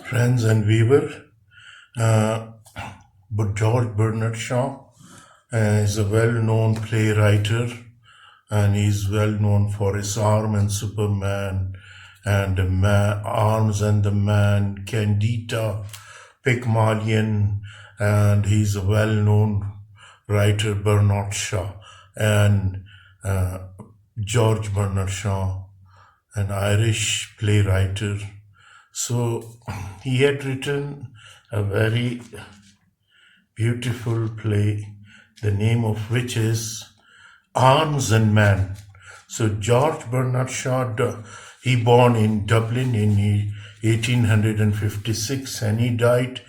Friends and viewer, uh, but George Bernard Shaw is a well-known playwright, and he's well known for his Arm and Superman and Arms and the Man, Candida, Pygmalion, and he's a well-known writer, Bernard Shaw, and George Bernard Shaw, an Irish playwright. So he had written a very beautiful play, the name of which is Arms and Man. So George Bernard Shaw, he born in Dublin in 1856 and he died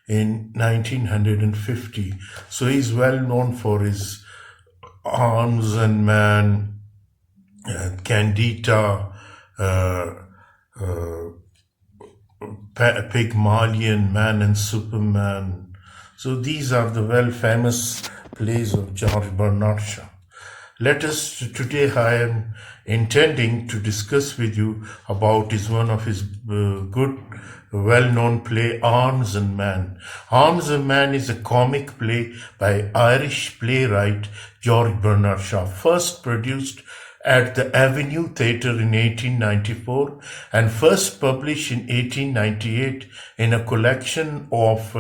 in 1950. So he's well known for his Arms and Man, Candida, Pygmalion, Man and Superman. So these are the well-famous plays of George Bernard Shaw. Today I am intending to discuss with you about one of his good, well-known play, Arms and Man. Arms and Man is a comic play by Irish playwright George Bernard Shaw, first produced at the Avenue Theatre in 1894 and first published in 1898 in a collection of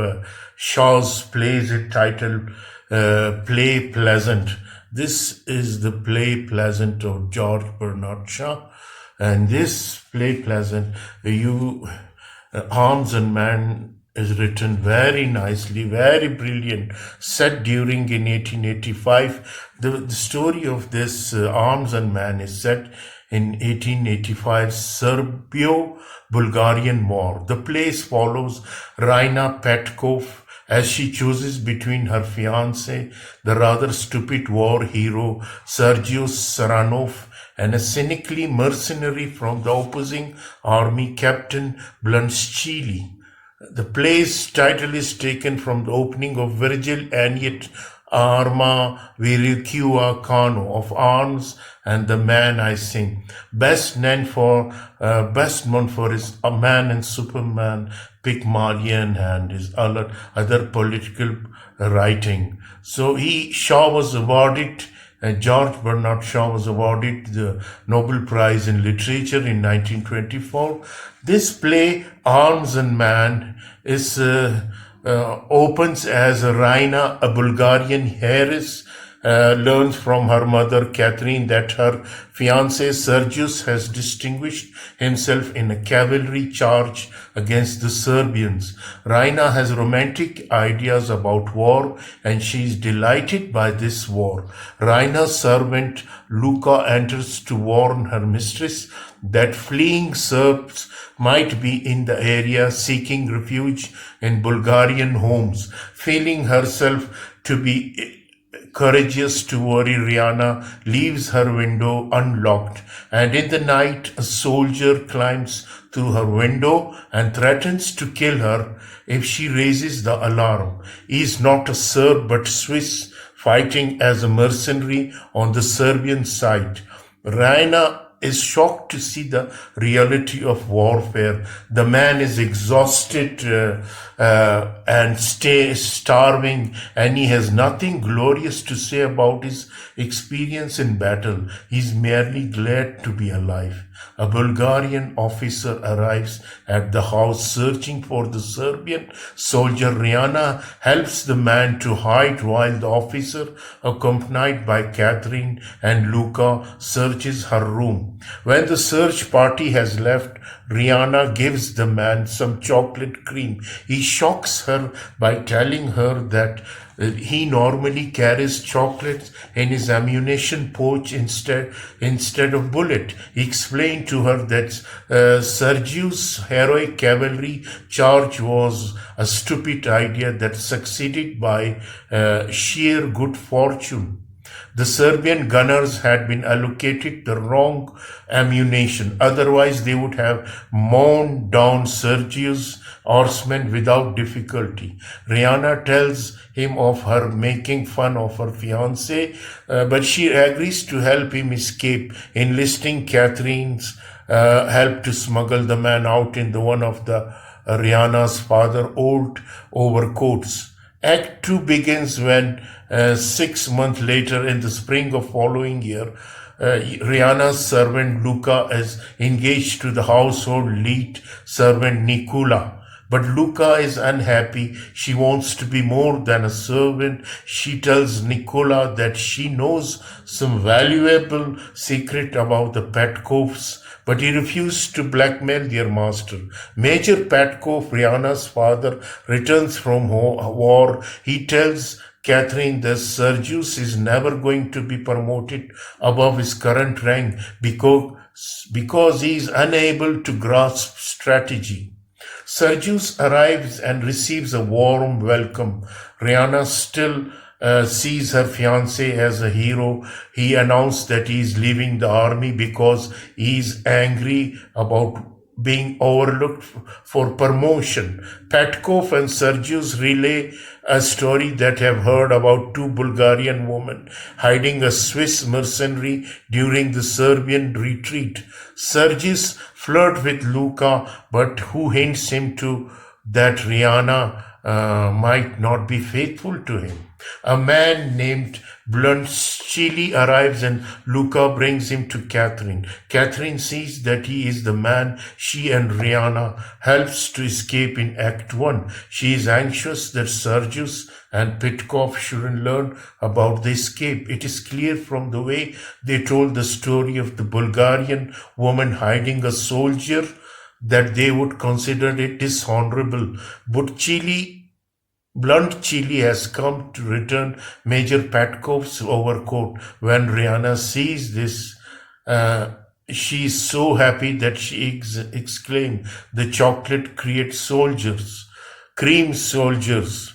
Shaw's plays entitled Play Pleasant. This is the Play Pleasant of George Bernard Shaw, and this Play Pleasant, Arms and Man, is written very nicely, very brilliant, set during in 1885. The story of this Arms and Man is set in 1885 Serbio-Bulgarian War. The play follows Raina Petkov as she chooses between her fiancé, the rather stupid war hero Sergio Saranov, and a cynically mercenary from the opposing army, Captain Blunschili. The play's title is taken from the opening of Virgil Aeneid Arma Viricua Cano, of Arms and the Man I Sing, best known for his A Man and Superman, Pygmalion, and his other political writing. So Shaw was awarded, George Bernard Shaw was awarded the Nobel Prize in Literature in 1924. This play, Arms and Man, opens as Raina, a Bulgarian heiress, learns from her mother Catherine that her fiancé Sergius has distinguished himself in a cavalry charge against the Serbians. Raina has romantic ideas about war and she is delighted by this war. Raina's servant Luca enters to warn her mistress that fleeing Serbs might be in the area seeking refuge in Bulgarian homes. Feeling herself to be courageous to worry, Rihanna leaves her window unlocked, and in the night a soldier climbs through her window and threatens to kill her if she raises the alarm. He is not a Serb but Swiss, fighting as a mercenary on the Serbian side. Rihanna is shocked to see the reality of warfare. The man is exhausted and starving, and he has nothing glorious to say about his experience in battle. He's merely glad to be alive. A Bulgarian officer arrives at the house searching for the Serbian soldier. Rihanna helps the man to hide while the officer, accompanied by Catherine and Luca, searches her room. When the search party has left, Rihanna gives the man some chocolate cream. He shocks her by telling her that he normally carries chocolates in his ammunition pouch instead of bullet. He explained to her that Sergiu's heroic cavalry charge was a stupid idea that succeeded by sheer good fortune. The Serbian gunners had been allocated the wrong ammunition. Otherwise, they would have mown down Sergiu's horsemen without difficulty. Rihanna tells him of her making fun of her fiancé, but she agrees to help him escape, enlisting Catherine's helped to smuggle the man out in the one of the Rihanna's father old overcoats. Act 2 begins when 6 months later, in the spring of following year, Rihanna's servant Luca is engaged to the household lead servant Nicola. But Luca is unhappy. She wants to be more than a servant. She tells Nicola that she knows some valuable secret about the Petkovs, but he refused to blackmail their master. Major Petkov, Rihanna's father, returns from war. He tells Catherine that Sergius is never going to be promoted above his current rank because he is unable to grasp strategy. Sergius arrives and receives a warm welcome. Rihanna still sees her fiancé as a hero. He announced that he is leaving the army because he is angry about being overlooked for promotion. Petkov and Sergius relay a story that have heard about two Bulgarian women hiding a Swiss mercenary during the Serbian retreat. Sergius flirts with Luca, but who hints him to that Rihanna might not be faithful to him. A man named Bluntschili arrives and Luca brings him to Catherine. Catherine sees that he is the man she and Rihanna helps to escape in Act 1. She is anxious that Sergius and Petkov shouldn't learn about the escape. It is clear from the way they told the story of the Bulgarian woman hiding a soldier that they would consider it dishonorable. But Bluntschili has come to return Major Petkov's overcoat. When Rihanna sees this, she is so happy that she exclaims, "The chocolate creates soldiers, cream soldiers."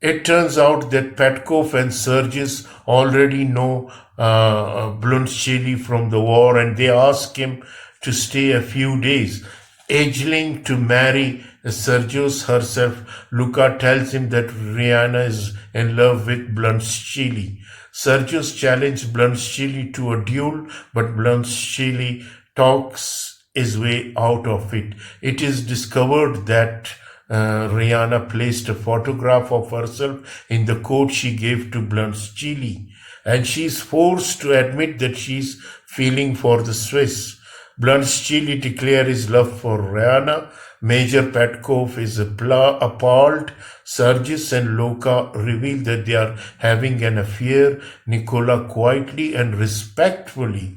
It turns out that Petkov and Sergius already know Bluntschili from the war, and they ask him to stay a few days. Agling to marry Sergius herself, Luca tells him that Rihanna is in love with Bluntschili. Sergius challenges Bluntschili to a duel, but Bluntschili talks his way out of it. It is discovered that Rihanna placed a photograph of herself in the coat she gave to Bluntschili, and she is forced to admit that she is feeling for the Swiss. Bluntschili declares his love for Rihanna. Major Petkov is appalled. Sergius and Luca reveal that they are having an affair. Nicola quietly and respectfully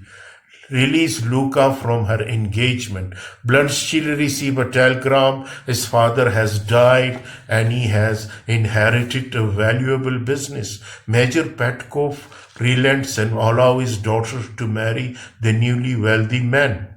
release Luca from her engagement. Bluntschili receives a telegram. His father has died and he has inherited a valuable business. Major Petkov relents and allows his daughter to marry the newly wealthy man.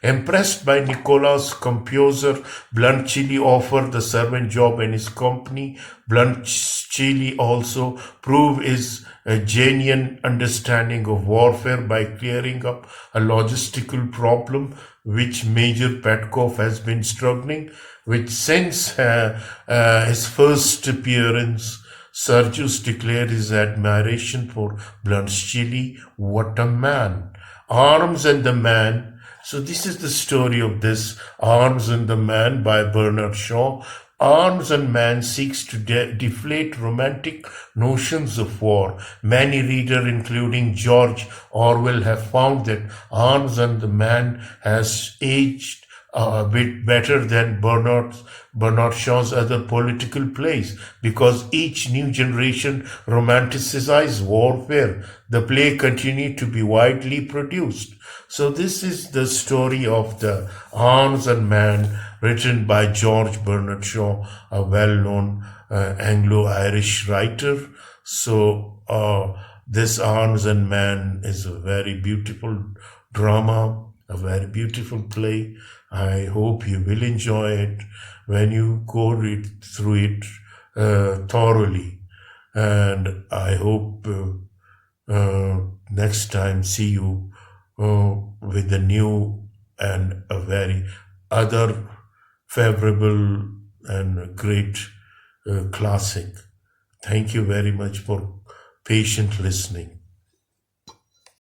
Impressed by Nicola's composure, Bluntschili offered the servant job in his company. Bluntschili also proved his genuine understanding of warfare by clearing up a logistical problem which Major Petkov has been struggling with since his first appearance. Sergius declared his admiration for Bluntschili. What a man! Arms and the Man. So this is the story of this Arms and the Man by Bernard Shaw. Arms and Man seeks to deflate romantic notions of war. Many readers, including George Orwell, have found that Arms and the Man has aged a bit better than Bernard Shaw's other political plays because each new generation romanticizes warfare. The play continued to be widely produced. So this is the story of the Arms and Man written by George Bernard Shaw, a well-known Anglo-Irish writer. So this Arms and Man is a very beautiful drama, a very beautiful play. I hope you will enjoy it when you go read through it thoroughly. And I hope next time see you with a new and a very other favorable and great classic. Thank you very much for patient listening.